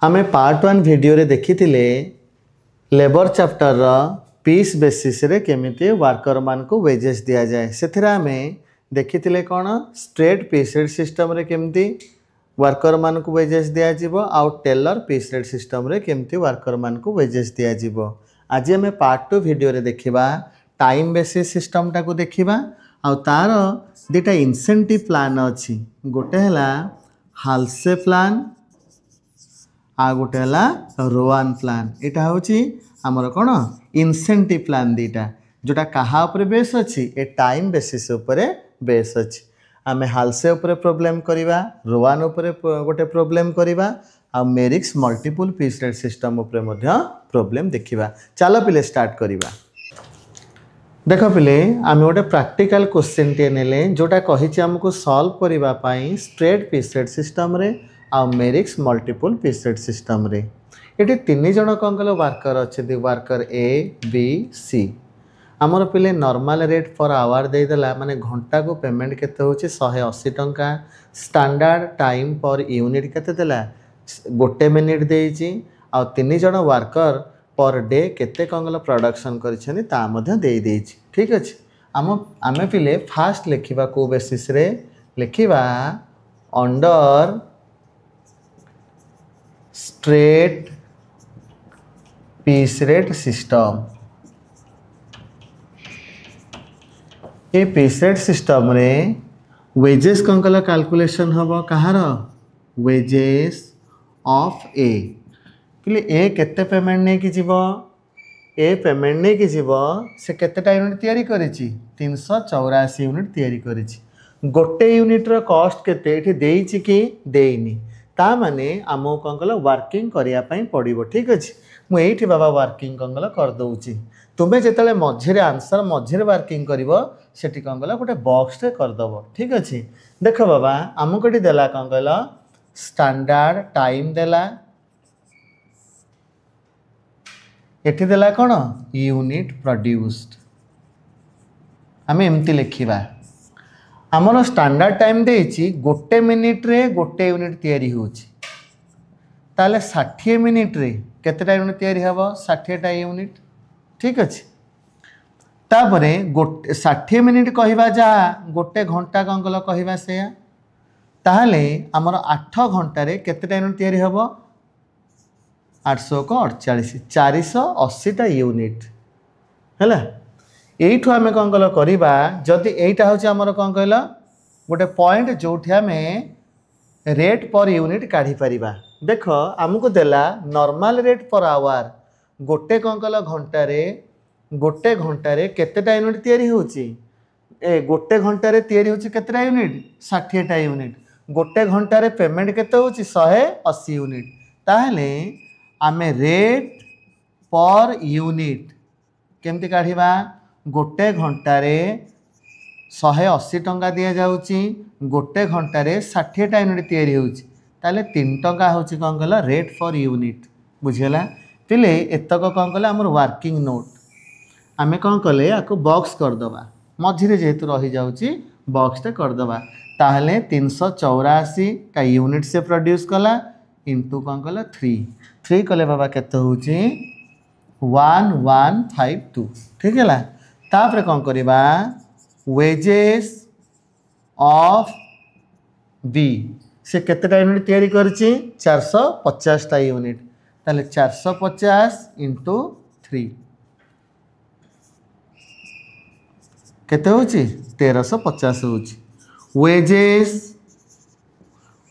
आमे part 1 video रे देखी लेबर चैप्टर रा पीस बेसिस रे केमिति वर्कर मान को वेजेस दिया जाए से आमे देखी कौन स्ट्रेट पीस रेट सिस्टम रे केमिति वर्कर मान को वेजेस दिया जीवो आउ टेलर पीस रेट सिस्टम रे केमिति वर्कर मान को वेजेस दिया जीवो। आज आमे पार्ट 2 वीडियो रे देखिबा टाइम बेसिस सिस्टम टा को देखिबा आउ तार दुटा इंसेंटिव प्लान अछि गोटे हला हालसे प्लान आ गोटे हला रोवान प्लान। एटा होची हमर कोन इंसेंटिव प्लान दीटा जोटा कहा ऊपर बेस अछि ए टाइम बेसिस ऊपर बेस अछि। आमे हालसे ऊपर प्रॉब्लम करिवा रोवान ऊपर गोटे प्रॉब्लम करिवा आ मेरिक्स मल्टीपल पीस रेट सिस्टम ऊपर मध्य प्रॉब्लम देखिबा। चलो पिले स्टार्ट करिवा। देखो पिले आमे गोटे प्रैक्टिकल क्वेश्चन टे नेले जोटा कहिछि हमको सॉल्व करिवा पई स्ट्रेट पीस रेट सिस्टम रे आ मेरिक्स मल्टीपल पीस रेट सिस्टम रे। ये तीन जन कौन कल वर्कर अच्छे वर्कर ए बी सी आमर पिले नॉर्मल रेट पर आवर देदेला माने घंटा को पेमेंट केते होची 180 टंका। स्टैंडर्ड टाइम पर यूनिट केते देला गोटे मिनिट देइची आ तीन जन वर्कर पर डे केते कौन कल प्रोडक्शन करिसेनी ता मध्ये देई देइची। ठीक अछि आमे पिले फास्ट लिखिबा को बेसिस रे लिखिबा under straight piece rate system. ये पीस रेट सिस्टम रे वेजेस कौन कला कैलकुलेशन हम कहार वेजेस ऑफ ए पिले ए केते पेमेंट नहीं कि जीवो ए पेमेंट नहीं कि जीवो से केतेटा यूनिट तैयारी करिछि 384 यूनिट तैयारी करिछि। गोटे यूनिट रो कॉस्ट केते एठी देइछि कि देइनी ता माने आमो कौन कल वर्किंग करिया पई पड़िबो। ठीक अछि मु एठी बाबा वर्किंग कौन कल कर दउछि तुमे जेतले मझिरे आंसर मझिरे वर्किंग करिवो सेठी कौन कल गोटे बॉक्स रे कर दबो। ठीक अछि देखो बाबा आमको एठी देला कौन कल स्टैंडर्ड टाइम देला एठी देला कोन यूनिट प्रोड्यूस्ड आमे एमती लिखिबा आमर स्टैंडर्ड टाइम देइछि गोटे मिनिट रे गोटे यूनिट तैयारी होछि ताले 60 मिनिट रे केतेटा यूनिट तैयारी हबो 60 टा यूनिट। ठीक अछि तापरे गोटे 60 मिनिट कहिबा जा गोटे घंटा कौन कल कहिबा से ताहले आमर 8 घंटा रे केतेटा यूनिट तैयारी हबो 800 को 48 480 टा यूनिट हैला। एइठु आमे कौन कल करिबा जदि एइटा होछि हमर कौन कहला गोटे पॉइंट जोठी आमे रेट पर यूनिट काढी परिबा। देखो हमको देला नॉर्मल रेट पर आवर गोटे कौन कल घंटा रे केतेटा यूनिट तैयारी होछि ए गोटे घंटा रे तैयारी होछि केतेटा यूनिट 60 टा यूनिट। गोटे घंटा रे पेमेंट केते होछि 180 यूनिट ताहले आमे रेट पर यूनिट केमती काढिबा गोटे घंटा रे 180 टंका दिया जाउची गोटे घंटा रे 60 टा यूनिट तैयारी होउची ताले 3 टंका होउची कौन कहला रेट फॉर यूनिट बुझियला पिले एतक कौन कहला हमर वर्किंग नोट आमे कौन कले आको बॉक्स कर दबा मझिरे जेतु रही जाउची बॉक्स ते कर दबा ताहले 384 का यूनिट से प्रोड्यूस कला इनटू कौन कहला 3 कले बाबा केते होउची 1152। ठीक है तापर कौन करिबा वेजेस ऑफ बी से केतेटा यूनिट तैयारी करछि 450 टा यूनिट ताले 450 इंटू 3 केते होछि 1350 होछि। वेजेस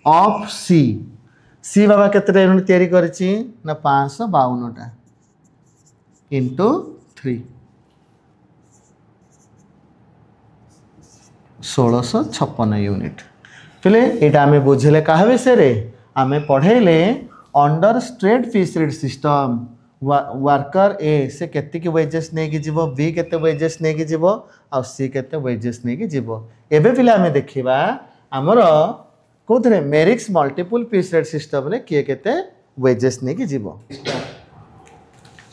ऑफ सी बाबा केतेटा यूनिट तैयारी करछि ना 552 टा इंटू 3 1656 यूनिट। पिले एटा आमे बुझले कहा विषय आमे पढ़ेले under straight piece rate system worker A से केते की वेजेस ने की जीवो बी केते वेजेस ने की जीवो आ सी केते वेजेस ने की जीवो। एबे पिले आमे देखिबा हमर कोथरे मेरिक्स मल्टीपल पीस रेट सिस्टम रे किए केते वेजेस ने की जीवो।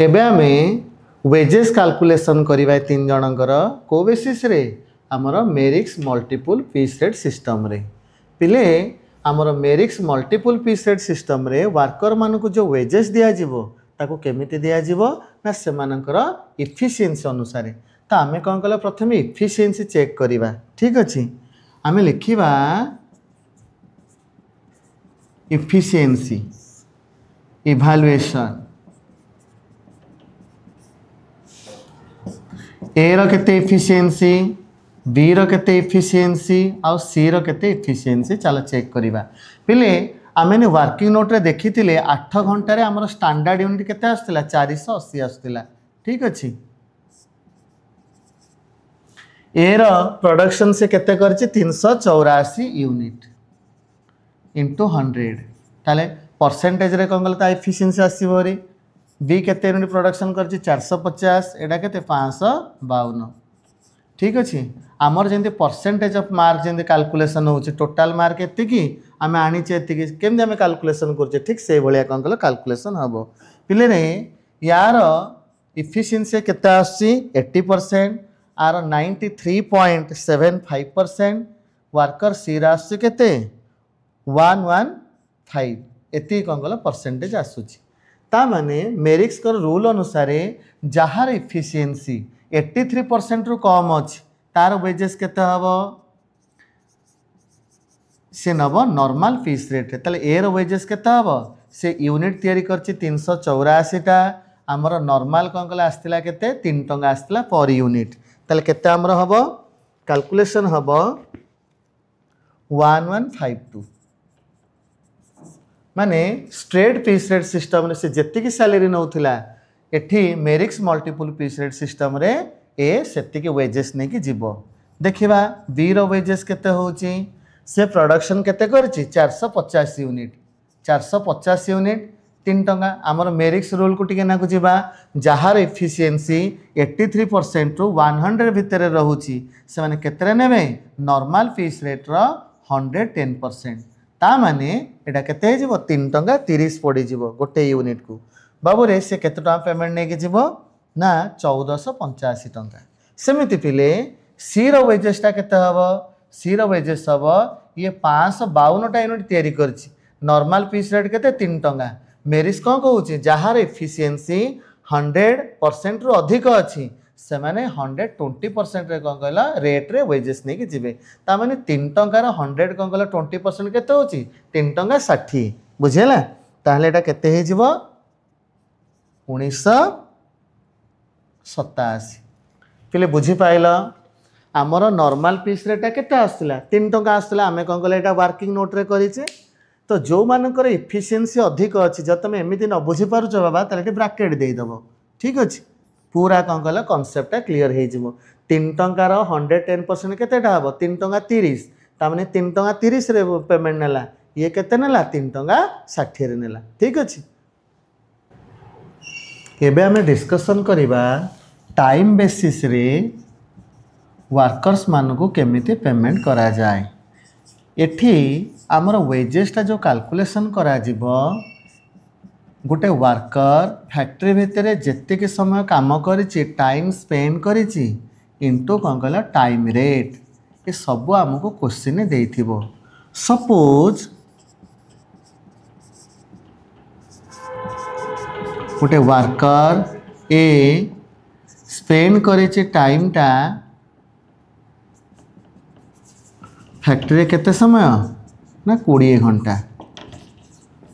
एबे आमे वेजेस कैलकुलेशन करिबा तीन जनकर को बेसिस रे हमर मेरिक्स मल्टीपल पीस रेट सिस्टम रे पिले आमर मेरिक्स मल्टीपल पीस रेट सिस्टम रे वर्कर मानक जो वेजेस दिया जीवो ताको केमिति दिया जीवो ना सेमानकर इफिशिएंसी अनुसार। तो आमे कौन कला प्रथम इफिशिएंसी चेक करिबा। ठीक अछि आमे लिखिबा इफिशिएंसी इभालुएशन ए रो केते इफिशिएंसी बी रो केते इफिशिएंसी आउ सी रो केते इफिशिएंसी चलो चेक करिबा। पिले आमे ने वर्किंग नोट रे देखिथिले 8 घंटा रे हमर स्टैंडर्ड यूनिट केते आस्तिला 480 आस्तिला। ठीक अछि ए रो प्रोडक्शन से केते करछि 384 यूनिट इंटू 100 ताले परसेंटेज रे कोन गलता एफिशिएंसी आसीबो रे बी केते यूनिट प्रोडक्शन करछि 450 एडा केते 552। ठीक अछि आमर जेंति परसेंटेज ऑफ मार्क जेंति कैलकुलेशन होछि टोटल मार्क एते की आमे आनी चे एते की केमदे आमे कैलकुलेशन करछे ठीक से भलिया कोन कल कैलकुलेशन हबो। पिले रे यार एफिशिएंसी केते आछि 80% आर 93.75% वर्कर सी राशि केते 115 एति कोन कल परसेंटेज आसुछि। ता माने मेरिक्स कर रूल अनुसार जहार एफिशिएंसी 83% रु कम अछि तार वेजेस केते हबो से नबो नॉर्मल पीस रेट ताले ए रो वेजेस केते हबो से यूनिट तयारी करछि 384 टा हमर नॉर्मल कोन कला आस्तिला केते 3 टंगा आस्तिला पर यूनिट ताले केते हमर हबो कैलकुलेशन हबो 1152 माने स्ट्रेट पीस रेट सिस्टम रे से जेति की सैलरी नउथिला एठी मेरिक्स मल्टीपल पीस रेट सिस्टम रे ए सेति के वेजेस ने की जीवो। देखिबा बी रो वेजेस केते होची से प्रोडक्शन केते करची 450 यूनिट 450 यूनिट 3 टंगा आमर मेरिक्स रूल को टिके ना को जीवा जहार एफिशिएंसी 83% रु 100 भितर रहूची से माने केतरे नेबे नॉर्मल पीस रेट रो 110%। ता माने एटा केते हे जीवो 3 टंगा 30 पड़ी जीवो गोटे यूनिट को बाबू रे से केते टंका पेमेंट ने के जीवो ना 1485 टंका। सेमिति पिले सी रो वेजेस टा केते हबो सी रो वेजेस हबो ये 552 टा यूनिट तयारी करछि नॉर्मल पीस रेट केते 3 टंगा मेरिस कोन कहूछि जहार एफिशिएंसी 100% रु अधिक अछि से माने 120% रे कोन कहला रेट रे वेजेस ने के जिवे ता माने 3 टंका रो 100 कोन कहला 20% केते होछि 3 टंका 60 बुझेला ताहले एटा केते हे जिवो 1987 पिले बुझी पाइला आमर नॉर्मल पीस रेटा केते आस्तिला 3 टंका आस्तिला आमे कोन कहला एटा वर्किंग नोट रे करिचे। तो जो मानकर एफिशिएंसी अधिक अच्छी जब तुम एमती न बुझी पारुछ बाबा ताले ब्राकेट दे दबो। ठीक अच्छे पूरा कौन कहला कनसेप्टा क्लीयर हो 3 टंकार 110% केतेटा हम 3 टंका 30 ताने 3 टंका 30 रे पेमेंट नेला ये केते नेला 3 टंका 60 रे नेला। ठीक अच्छे एबे हमें डिस्कशन करिबा टाइम बेसिस रे वर्कर्स मानकु केमिति पेमेंट करा जाए। एठी आमर वेजेसटा जो कैलकुलेशन करा जिवो गोटे वर्कर फैक्ट्री भितर जेतिक समय काम करिछि टाइम स्पेंड करिछि इंटू कौन कहला टाइम रेट ये सब आमको क्वेश्चन देइथिबो। सपोज गोटे वर्कर ए स्पेंड करिछि टाइम टा फैक्ट्री केते समय ना 20 घंटा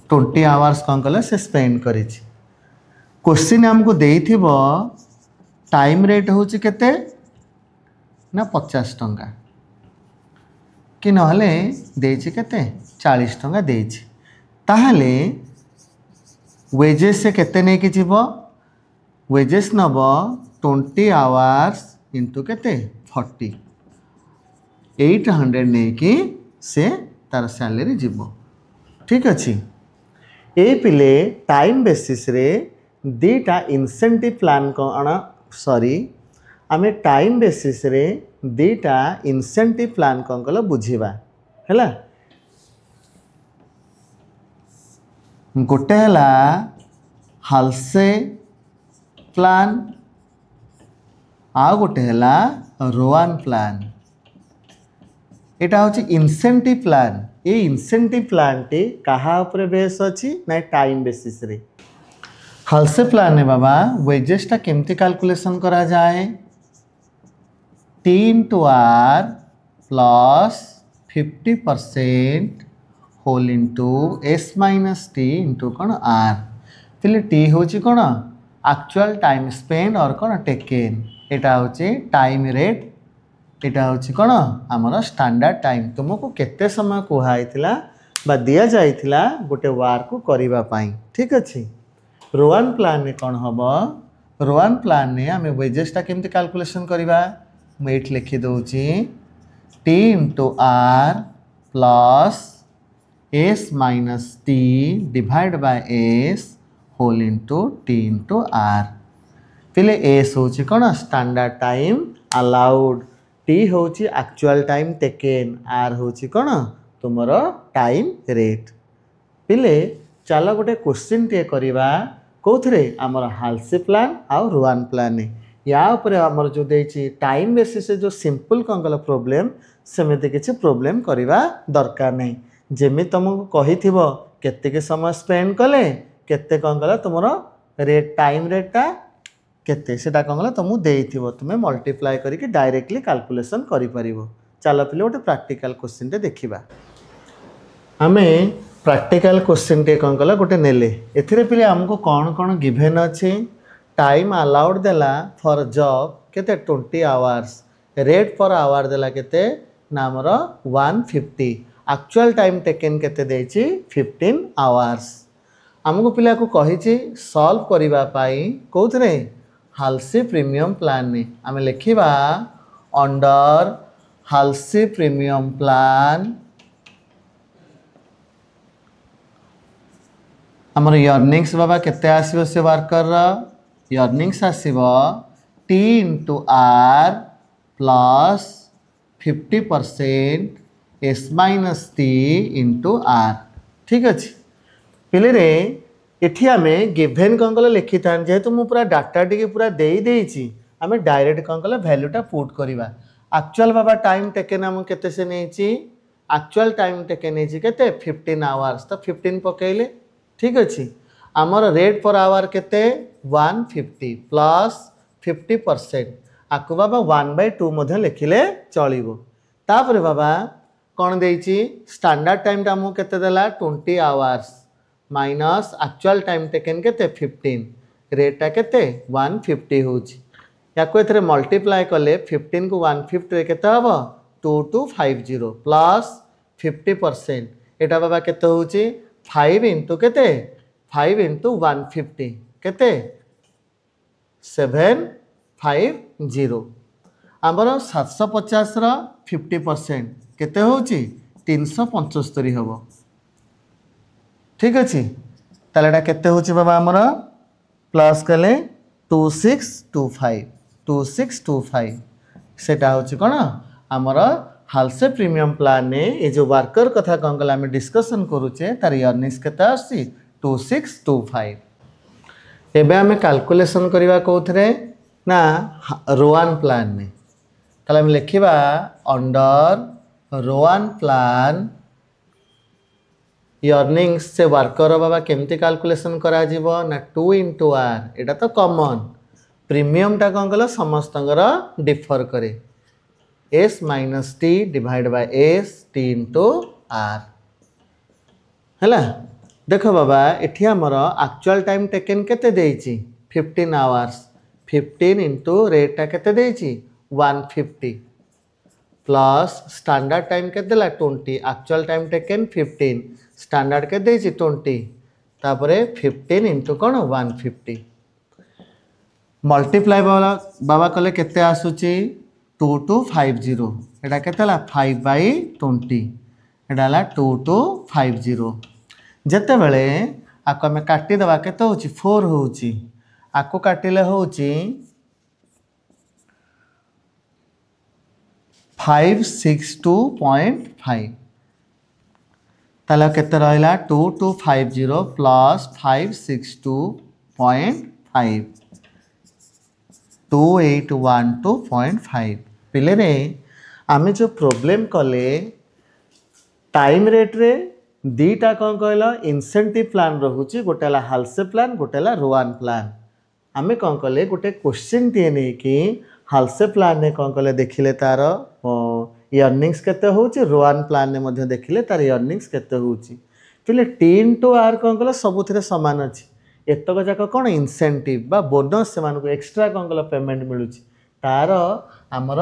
20 आवर्स कौन कले से स्पेंड करिछि। क्वेश्चन हमको देइथिबो टाइम रेट होछि केते ना 50 टंका कि नहले देइछि केते 40 टंका देइछि ताहले वेजेस से केते नै कि जीवो वेजेस नबो 20 आवर्स इंटू केते 40 800 नै कि से तार सैलरी जीवो। ठीक अछि ए पिले टाइम बेसिस रे दीटा इंसेंटिव प्लान कौन सॉरी आमे टाइम बेसिस रे दीटा इंसेंटिव प्लान कौन कल बुझीबा हैला। गोटे हैला हालसे प्लान आ गोटे हैला रोआन प्लान। एटा हूँ इंसेंटिव प्लान। ये इंसेंटिव प्लान टी कहा उपरे बेस अच्छी ना टाइम बेसिस रे। हालसे प्लान है बाबा वेजेस टा केमती कैलकुलेशन करा जाए t into are plus 50% whole into s minus T into कौन आर पहले टी हूँ कौन एक्चुअल टाइम स्पेंड और कौन टेकेन एटा हूँ टाइम रेट एटा हूँ कौन आमर स्टैंडर्ड टाइम तुमको केते समय कहला बा दिया जाइथिला गोटे वर्क को करिबा पाई। ठीक अच्छे रोआन प्लान ने कौन हम रोआन प्लान ने आम वेजेसटा केमती कैलकुलेशन करवा मुझे लिखी दूची T into are plus S minus T divide by S whole into T into R पहले एस हूँ कौन स्टैंडर्ड टाइम अलाउड टी हूँ एक्चुअल टाइम टेकेन आर हूँ कौन तुम टाइम रेट पहले चल गोटे क्वेश्चन टे करवा कौन आमर हालसे प्लान आउ रोआन प्लान या उपरे आमर जो देछि टाइम बेसिस जो सिंपल कौन कल प्रोब्लेम सेमती किसी प्रोब्लेम करवा दरकार नहीं जमी तुमको कही केते समय स्पेंड कले केते कौन कल तुम रेट टाइम रेटा केते सेटा कौन कल तुमको देइथिबो तुम्हें मल्टीप्लाई करके डायरेक्टली कैलकुलेशन करि परिबो। चलो पहले गोटे प्रैक्टिकल क्वेश्चन टे देखिबा आमे प्रैक्टिकल क्वेश्चन टे कौन कल गोटे नेले एथिरे पहले हमको कौन कौन गिवन अच्छे टाइम अलाउड देला फॉर जॉब केते 20 आवर्स रेट पर आवर देला केते नामर 150 एक्चुअल टाइम टेकन केते देछि 15 आवर्स हमको पिला को कही सॉल्व करिबा पाई कोथरे हालसे प्रीमियम प्लान ने आम लिखा अंडर हालसे प्रीमियम प्लान आमर अर्निंग्स बाबा केते आसीबो से वर्कर अर्निंग्स आसीबो T into are plus 50% S minus T into R. ठीक अच्छे पहले रे एठी आमे गिवन कौन कल लिखि था जेहेतु मु पूरा डाटा टी पूरा देई आमे डायरेक्ट कौन कल वैल्यूटा पुट करवा एक्चुअल बाबा टाइम टेकन आम केते से नहीं एक्चुअल टाइम टेकन नहीं केते 15 आवर्स तो 15 पकेले। ठीक अच्छे आमर रेट पर आवर केते 150 प्लस 50% आपको बाबा 1/2 मध्य लिखिले चलिबो। तापर बाबा कौन देइछि स्टैंडर्ड टाइम टा मु केते देला 20 hours minus actual time taken केते 15 रेटा केते 150 होछि या को एथरे मल्टीप्लाई कले 15 को 150 रे केते हबो 2250 प्लस 50% एटा बाबा केते होछि 5 इंटू केते 5 इंटू 150 केते 750 आमर 750 रो 50% केते होछि 375 हबो। ठीक अच्छे ताले एटा केते होछि बाबा आमर प्लस कले 2625 सेटा होछि कोन आमर हालसे प्रीमियम प्लान ने ये जो वर्कर कथा कौन कल आम डिस्कसन करुचे तार अर्निंग्स केते आसी 2625 एबे आम कैलकुलेशन करवा कौथरे ना रोआन प्लान ने ताले आम लिखिबा अंडर रोआन प्लान अर्निंग्स से वर्कर बाबा केमती कैलकुलेशन करा जीवो ना 2 इंटू आर एटा तो कॉमन प्रीमियम टा कौन कल समस्त डिफर करे s minus T divide by s t into r है। देख बाबा एठी आमर एक्चुअल टाइम टेकन केते देइछि 15 आवर्स 15 इंटू रेटा केते देइछि 150 प्लस स्टैंडर्ड टाइम के देला 20 एक्चुअल टाइम टेकन 15 स्टैंडर्ड के देइछि 20 तापरे 15 इंटू कौन 150 मल्टीप्लाई बाबा कले केते आसुची 2250 एटा केतेला 5/20 एटा ला 2250 जेते बेले आको हमें काटी देबा केते होची 4 होची आको काटिले होची 562.5 ताला केते रहला 2250 प्लस 562.5 2812.5 पिले रे आमे जो प्रॉब्लम कले टाइम रेट रे दीटा कौन कहल इंसेंटिव प्लान रोचे गोटे है हालसे प्लान गोटे है रोआन प्लान आमे कौन कले गोटे क्वेश्चन टे नहीं कि हालसे प्लान ने कौन कले देखिले तार अर्निंग्स केते होची रोआन प्लान ने मध्य देखिले तार अर्निंग्स केते होची पहले टीन टू आर कौन कले सबुथिरे समान अछि एतक जाक कौन इंसेंटिव बा बोनस से एक्स्ट्रा कौन कल पेमेंट मिलूची तार आमर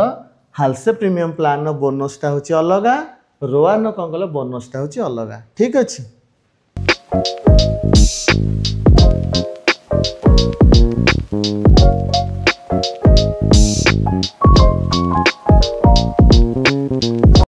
हालसे प्रीमियम प्लान नो बोनसटा होची अलगा रोआन नो कौन कल बोनसटा होची अलगा ठीक अछि।